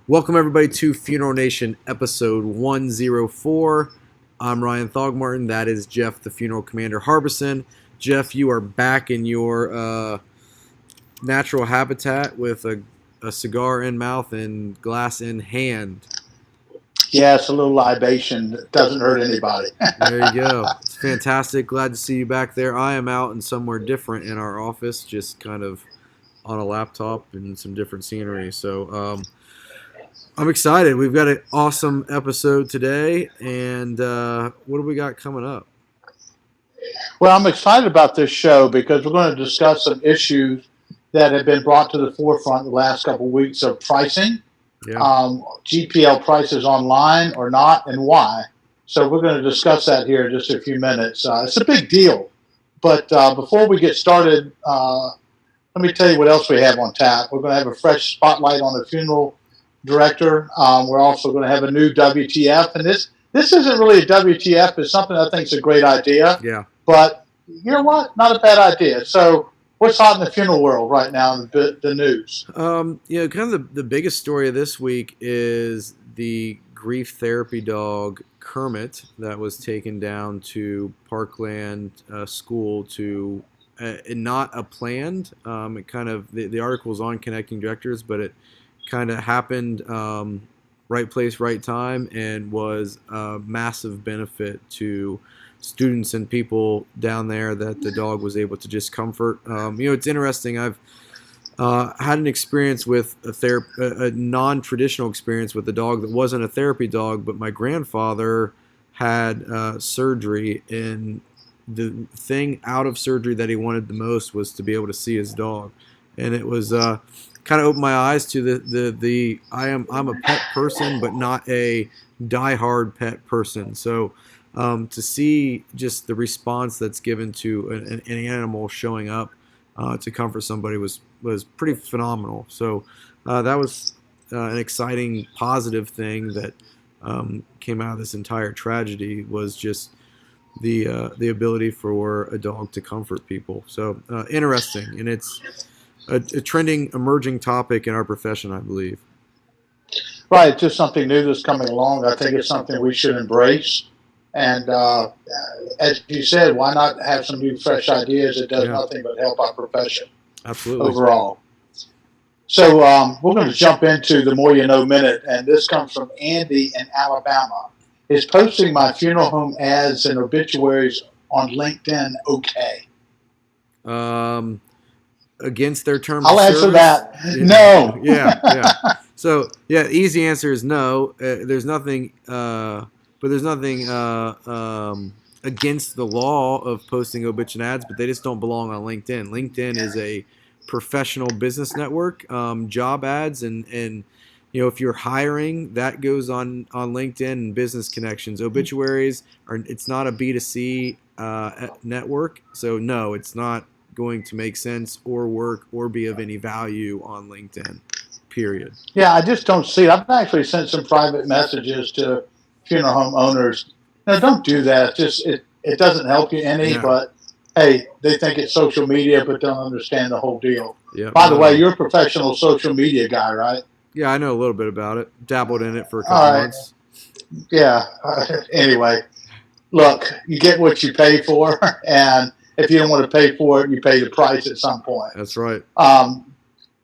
Welcome everybody to Funeral Nation episode 104. I'm Ryan Thogmartin. That is Jeff, the Funeral Commander Harbison. Jeff, you are back in your natural habitat with a cigar in mouth and glass in hand. Yeah, it's a little libation. It doesn't hurt anybody. There you go. It's fantastic. Glad to see you back there. I am out in somewhere different in our office, just kind of on a laptop and some different scenery. So I'm excited. We've got an awesome episode today. And what do we got coming up? Well, I'm excited about this show because we're going to discuss some issues that have been brought to the forefront the last couple of weeks of pricing. Yeah. GPL prices online or not, and why. So we're going to discuss that here in just a few minutes. It's a big deal. But before we get started, let me tell you what else we have on tap. We're going to have a fresh spotlight on the funeral director. We're also going to have a new WTF. And this isn't really a WTF. It's something I think is a great idea. Yeah. But you know what? Not a bad idea. So what's hot in the funeral world right now in the news? Kind of the biggest story of this week is the grief therapy dog Kermit that was taken down to Parkland School to not a planned. It kind of the article's on Connecting Directors, but it kind of happened right place, right time, and was a massive benefit to students and people down there that the dog was able to just comfort. It's interesting. I've had an experience with a non-traditional experience with a dog that wasn't a therapy dog, but my grandfather had surgery, and the thing out of surgery that he wanted the most was to be able to see his dog, and it was kind of opened my eyes to I'm a pet person, but not a diehard pet person. So to see just the response that's given to an animal showing up to comfort somebody was pretty phenomenal. So that was an exciting, positive thing that came out of this entire tragedy, was just the ability for a dog to comfort people. So interesting, and it's a trending, emerging topic in our profession, I believe. Right, just something new that's coming along. I think it's something we should embrace. And as you said, why not have some new, fresh ideas that does nothing but help our profession? Absolutely. Overall. So we're going to jump into the More You Know Minute, and this comes from Andy in Alabama. Is posting my funeral home ads and obituaries on LinkedIn okay? Against their terms I'll of answer service? that. Yeah. No. Yeah. So, easy answer is no. There's nothing against the law of posting obituary ads, but they just don't belong on LinkedIn. LinkedIn is a professional business network. Job ads and if you're hiring, that goes on LinkedIn and business connections. Obituaries it's not a B2C network, so no, it's not going to make sense or work or be of any value on LinkedIn, period. Yeah, I just don't see it. I've actually sent some private messages to funeral home owners. No, don't do that. It doesn't help you any, but hey, they think it's social media but don't understand the whole deal. Yeah. By the way, you're a professional social media guy, right? Yeah, I know a little bit about it. Dabbled in it for a couple months. Yeah. Anyway, look, you get what you pay for, and if you don't want to pay for it, you pay the price at some point. That's right.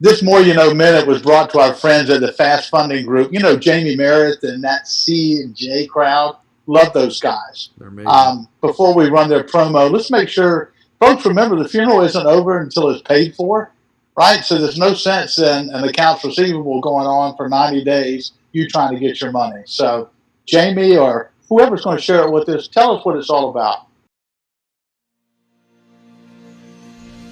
This More You Know Minute was brought to our friends at the Fast Funding Group. You know, Jamie Merritt and that C and J crowd. Love those guys. They're amazing. Before we run their promo, let's make sure, folks, remember the funeral isn't over until it's paid for, right? So there's no sense in an accounts receivable going on for 90 days, you trying to get your money. So Jamie or whoever's going to share it with us, tell us what it's all about.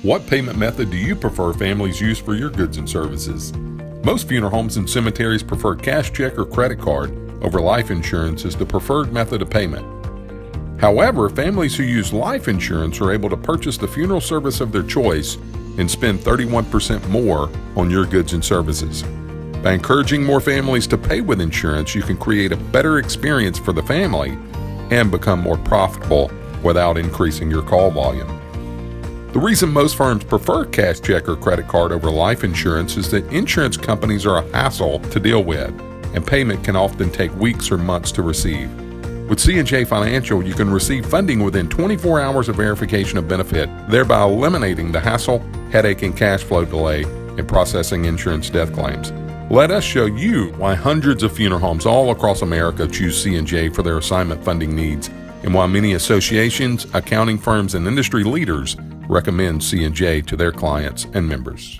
What payment method do you prefer families use for your goods and services? Most funeral homes and cemeteries prefer cash check or credit card over life insurance as the preferred method of payment. However, families who use life insurance are able to purchase the funeral service of their choice and spend 31% more on your goods and services. By encouraging more families to pay with insurance, you can create a better experience for the family and become more profitable without increasing your call volume. The reason most firms prefer cash check or credit card over life insurance is that insurance companies are a hassle to deal with, and payment can often take weeks or months to receive. With C&J Financial, you can receive funding within 24 hours of verification of benefit, thereby eliminating the hassle, headache, and cash flow delay in processing insurance death claims. Let us show you why hundreds of funeral homes all across America choose C&J for their assignment funding needs, and why many associations, accounting firms, and industry leaders recommend C&J to their clients and members.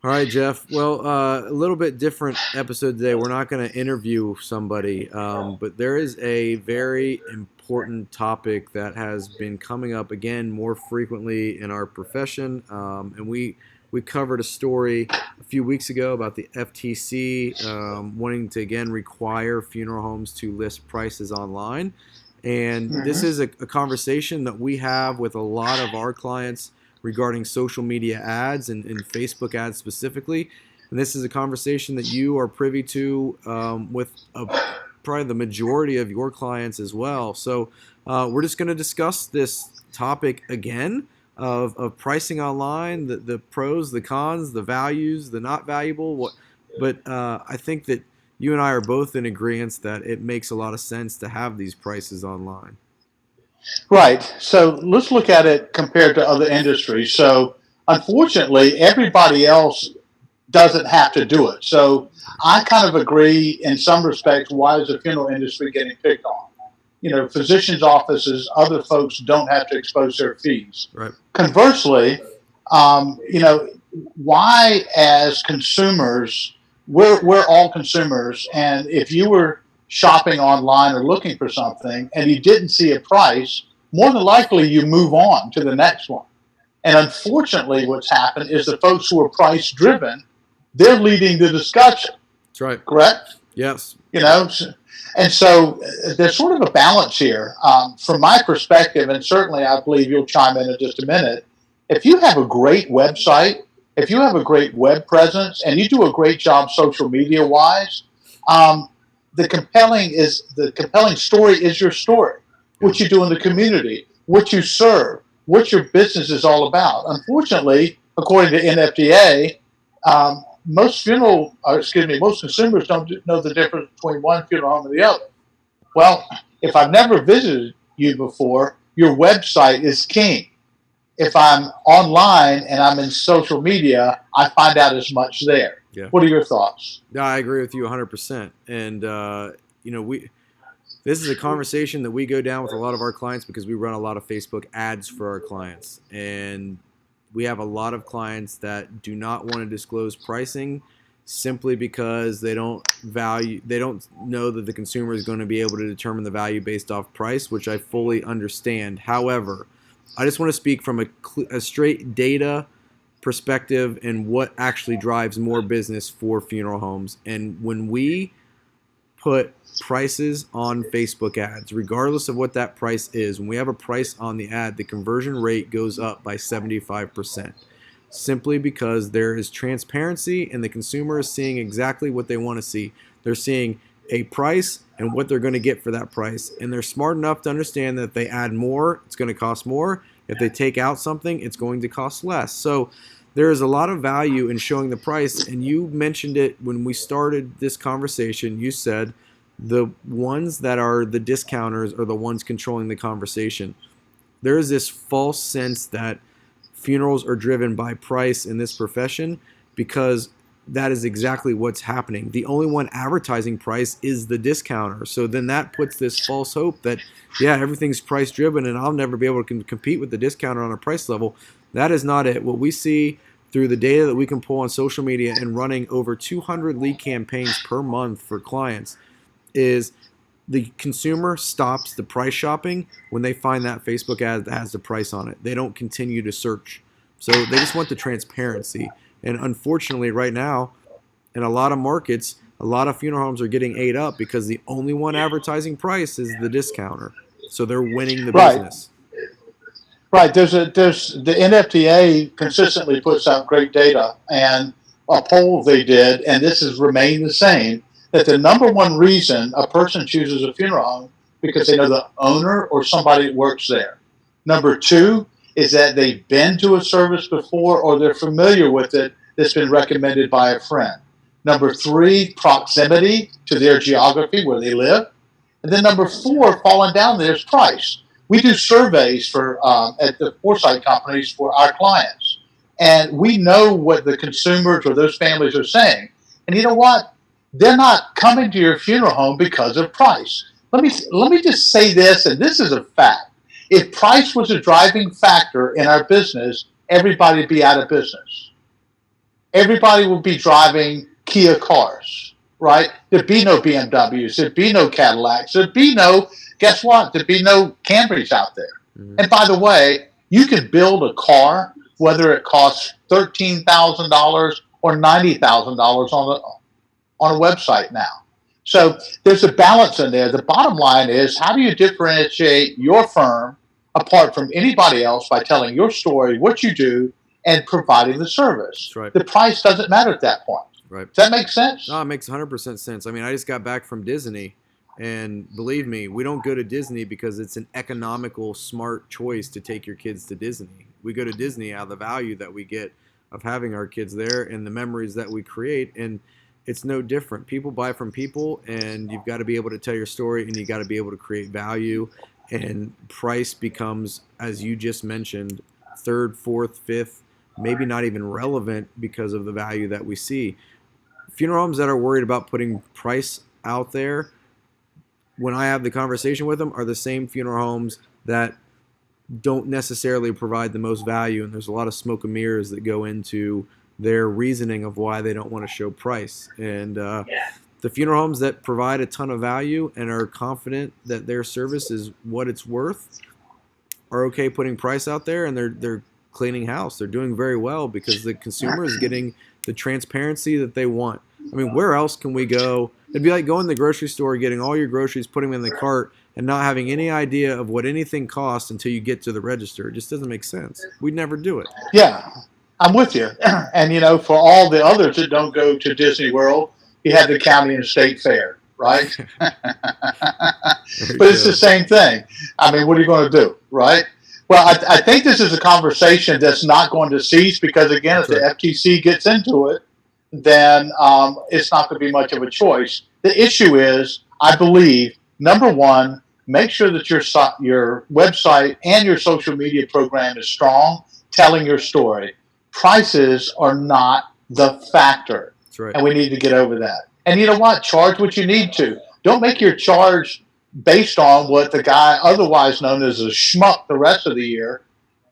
All right, Jeff. Well, a little bit different episode today. We're not going to interview somebody, but there is a very important topic that has been coming up again more frequently in our profession, and we covered a story a few weeks ago about the FTC wanting to again require funeral homes to list prices online. And this is a conversation that we have with a lot of our clients regarding social media ads and Facebook ads specifically. And this is a conversation that you are privy to with probably the majority of your clients as well. So we're just going to discuss this topic again of pricing online, the pros, the cons, the values, the not valuable. But I think that you and I are both in agreement that it makes a lot of sense to have these prices online. Right. So let's look at it compared to other industries. So unfortunately, everybody else doesn't have to do it. So I kind of agree in some respects. Why is the funeral industry getting picked on? You know, physicians' offices, other folks don't have to expose their fees. Right. Conversely, you know, why as consumers, we're all consumers, and if you were shopping online or looking for something and you didn't see a price, more than likely you move on to the next one. And unfortunately, what's happened is the folks who are price driven, they're leading the discussion. That's right. Correct? Yes. You know, and so there's sort of a balance here. From my perspective, and certainly I believe you'll chime in just a minute, if you have a great website, if you have a great web presence, and you do a great job social media wise, the compelling story is your story, what you do in the community, what you serve, what your business is all about. Unfortunately, according to NFDA, most consumers don't know the difference between one funeral home and the other. Well, if I've never visited you before, your website is king. If I'm online and I'm in social media, I find out as much there. Yeah. What are your thoughts? No, I agree with you 100%. And you know, this is a conversation that we go down with a lot of our clients because we run a lot of Facebook ads for our clients, and we have a lot of clients that do not want to disclose pricing simply because they don't know that the consumer is going to be able to determine the value based off price, which I fully understand. However, I just want to speak from a straight data perspective and what actually drives more business for funeral homes. And when we put prices on Facebook ads, regardless of what that price is, when we have a price on the ad, the conversion rate goes up by 75%, simply because there is transparency and the consumer is seeing exactly what they want to see. They're seeing a price and what they're going to get for that price, and they're smart enough to understand that if they add more, it's going to cost more. If they take out something, it's going to cost less. So there is a lot of value in showing the price, and you mentioned it when we started this conversation. You said the ones that are the discounters are the ones controlling the conversation. There is this false sense that funerals are driven by price in this profession, because that is exactly what's happening. The only one advertising price is the discounter. So then that puts this false hope that, yeah, everything's price driven and I'll never be able to compete with the discounter on a price level. That is not it. What we see through the data that we can pull on social media and running over 200 lead campaigns per month for clients is the consumer stops the price shopping when they find that Facebook ad that has the price on it. They don't continue to search. So they just want the transparency. And unfortunately, right now, in a lot of markets, a lot of funeral homes are getting ate up because the only one advertising price is the discounter. So they're winning the business. Right. There's the NFDA consistently puts out great data, and a poll they did, and this has remained the same, that the number one reason a person chooses a funeral home because they know the owner or somebody that works there. Number two is that they've been to a service before or they're familiar with it that's been recommended by a friend. Number three, proximity to their geography where they live. And then number four, falling down there, is price. We do surveys for at the foresight companies for our clients, and we know what the consumers or those families are saying. And you know what? They're not coming to your funeral home because of price. Let me just say this, and this is a fact. If price was a driving factor in our business, everybody would be out of business. Everybody would be driving Kia cars, right? There'd be no BMWs, there'd be no Cadillacs, there'd be no, guess what? There'd be no Camrys out there. Mm-hmm. And by the way, you can build a car, whether it costs $13,000 or $90,000 on a website now. So there's a balance in there. The bottom line is, how do you differentiate your firm apart from anybody else by telling your story, what you do, and providing the service? Right. The price doesn't matter at that point. Right. Does that make sense? No, it makes 100% sense. I mean, I just got back from Disney, and believe me, we don't go to Disney because it's an economical, smart choice to take your kids to Disney. We go to Disney out of the value that we get of having our kids there and the memories that we create, and it's no different. People buy from people, and you've got to be able to tell your story, and you got to be able to create value, and price becomes, as you just mentioned, third, fourth, fifth, maybe not even relevant because of the value that we see. Funeral homes that are worried about putting price out there, when I have the conversation with them, are the same funeral homes that don't necessarily provide the most value, and there's a lot of smoke and mirrors that go into their reasoning of why they don't want to show price. And the funeral homes that provide a ton of value and are confident that their service is what it's worth are okay putting price out there, and they're cleaning house. They're doing very well because the consumer is getting the transparency that they want. I mean, where else can we go? It'd be like going to the grocery store, getting all your groceries, putting them in the cart, and not having any idea of what anything costs until you get to the register. It just doesn't make sense. We'd never do it. Yeah, I'm with you. And, you know, for all the others that don't go to Disney World, you have the county and state fair, right? But it's the same thing. I mean, what are you going to do, right? Well, I think this is a conversation that's not going to cease because, again, if the FTC gets into it, then it's not going to be much of a choice. The issue is, I believe, number one, make sure that your website and your social media program is strong, telling your story. Prices are not the factor. That's right. And we need to get over that. And you know what? Charge what you need to. Don't make your charge based on what the guy otherwise known as a schmuck the rest of the year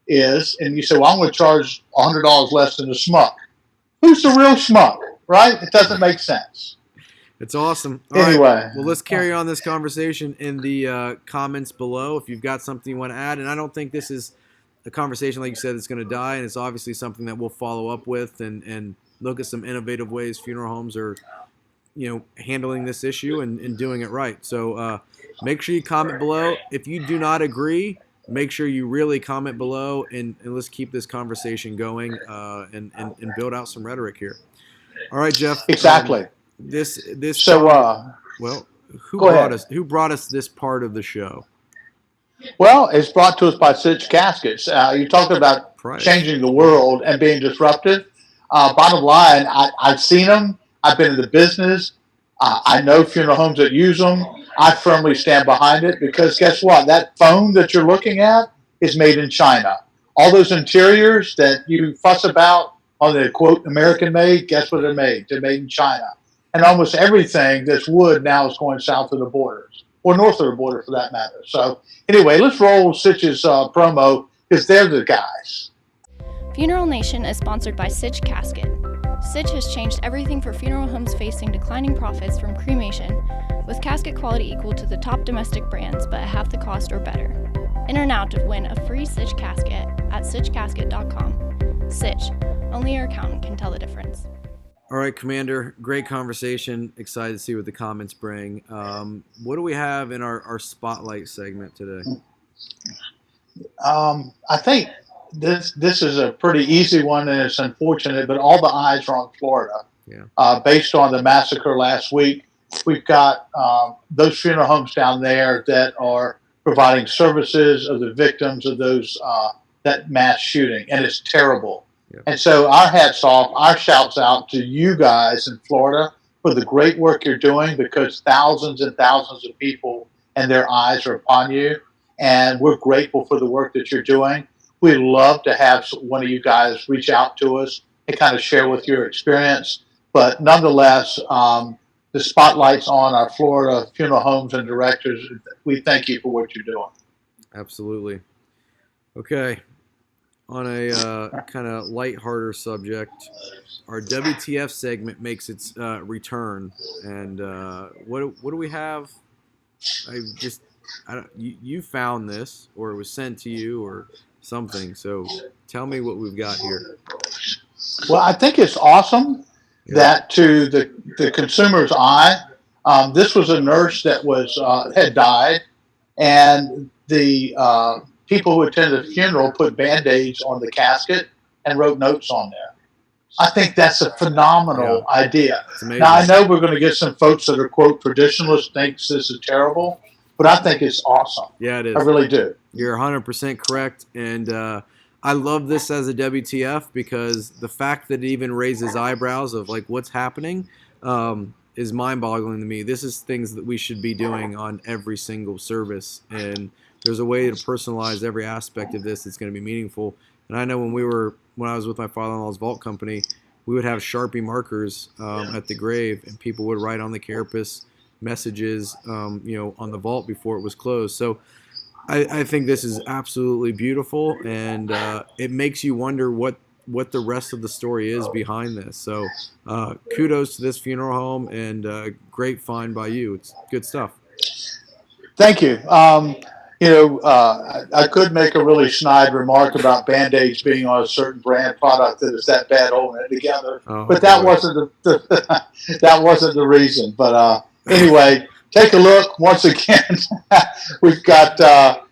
is. And you say, well, I'm going to charge $100 less than the schmuck. Who's the real schmuck, right? It doesn't make sense. It's awesome. All anyway. Right. Well, let's carry on this conversation in the comments below if you've got something you want to add. And I don't think this is a conversation, like you said, that's going to die. And it's obviously something that we'll follow up with and look at some innovative ways funeral homes are, handling this issue and doing it right. So make sure you comment below. If you do not agree, make sure you really comment below and let's keep this conversation going and build out some rhetoric here. All right, Jeff. Exactly. Who brought us this part of the show? Well, it's brought to us by Sitch Caskets. You're talking about changing the world and being disruptive. Bottom line, I've seen them. I've been in the business. I know funeral homes that use them. I firmly stand behind it because guess what? That phone that you're looking at is made in China. All those interiors that you fuss about on the quote American made, guess what they're made? They're made in China. And almost everything that's wood now is going south of the borders or north of the border for that matter. So anyway, let's roll Sitch's promo because they're the guys. Funeral Nation is sponsored by Sitch Casket. Sitch has changed everything for funeral homes facing declining profits from cremation, with casket quality equal to the top domestic brands but at half the cost or better. Enter now to win a free Sitch casket at sitchcasket.com. Sitch, only your accountant can tell the difference. All right, Commander, great conversation. Excited to see what the comments bring. What do we have in our spotlight segment today? I think this is a pretty easy one, and it's unfortunate, but all the eyes are on Florida. Yeah. Based on the massacre last week, we've got those funeral homes down there that are providing services of the victims of those that mass shooting, and it's terrible. Yeah. And so our hats off, our shouts out to you guys in Florida for the great work you're doing, because thousands and thousands of people and their eyes are upon you. And we're grateful for the work that you're doing. We'd love to have one of you guys reach out to us and kind of share with your experience. But nonetheless, the spotlight's on our Florida funeral homes and directors. We thank you for what you're doing. Absolutely. Okay. On a kind of lighthearted subject, our WTF segment makes its return, and what do we have? You found this, or it was sent to you, or something. So tell me what we've got here. Well, I think it's awesome that to the consumer's eye, this was a nurse that was had died, and the people who attended the funeral put Band-Aids on the casket and wrote notes on there. I think that's a phenomenal idea. Now, I know we're going to get some folks that are, quote, traditionalists, thinks this is terrible, but I think it's awesome. Yeah, it is. I really do. You're 100% correct, and I love this as a WTF because the fact that it even raises eyebrows of, like, what's happening is mind-boggling to me. This is things that we should be doing on every single service, and there's a way to personalize every aspect of this that's going to be meaningful. And I know when I was with my father-in-law's vault company, we would have Sharpie markers at the grave, and people would write on the carapace messages, on the vault before it was closed. So I think this is absolutely beautiful, and it makes you wonder what the rest of the story is behind this. So kudos to this funeral home, and great find by you. It's good stuff. Thank you. I could make a really snide remark about Band-Aids being on a certain brand product that is that bad holding it together, but that wasn't that wasn't the reason. But anyway, take a look once again. We've got a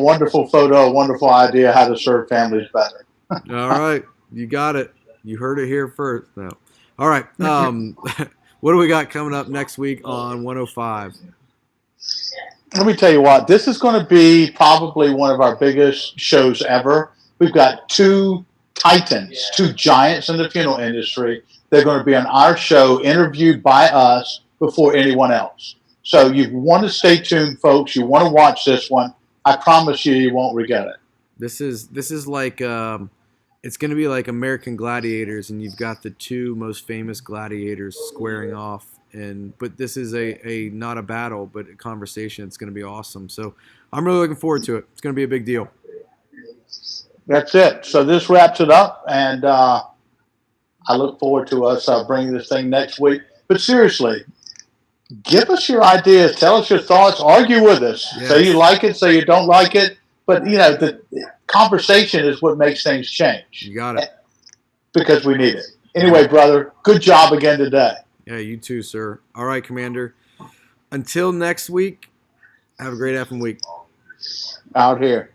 wonderful photo, a wonderful idea how to serve families better. All right, you got it. You heard it here first. No. All right. What do we got coming up next week on 105? Let me tell you what, this is going to be probably one of our biggest shows ever. We've got two titans, two giants in the funeral industry. They're going to be on our show, interviewed by us before anyone else. So you want to stay tuned, folks. You want to watch this one. I promise you won't regret it. This is like it's going to be like American Gladiators, and you've got the two most famous gladiators squaring off. But this is a not a battle, but a conversation. It's going to be awesome. So I'm really looking forward to it. It's going to be a big deal. That's it. So this wraps it up, and I look forward to us bringing this thing next week. But seriously, give us your ideas. Tell us your thoughts. Argue with us. Yes. Say you like it. Say you don't like it. But, the conversation is what makes things change. You got it. Because we need it. Anyway, brother, good job again today. Yeah, you too, sir. All right, Commander. Until next week, have a great effing week. Out here.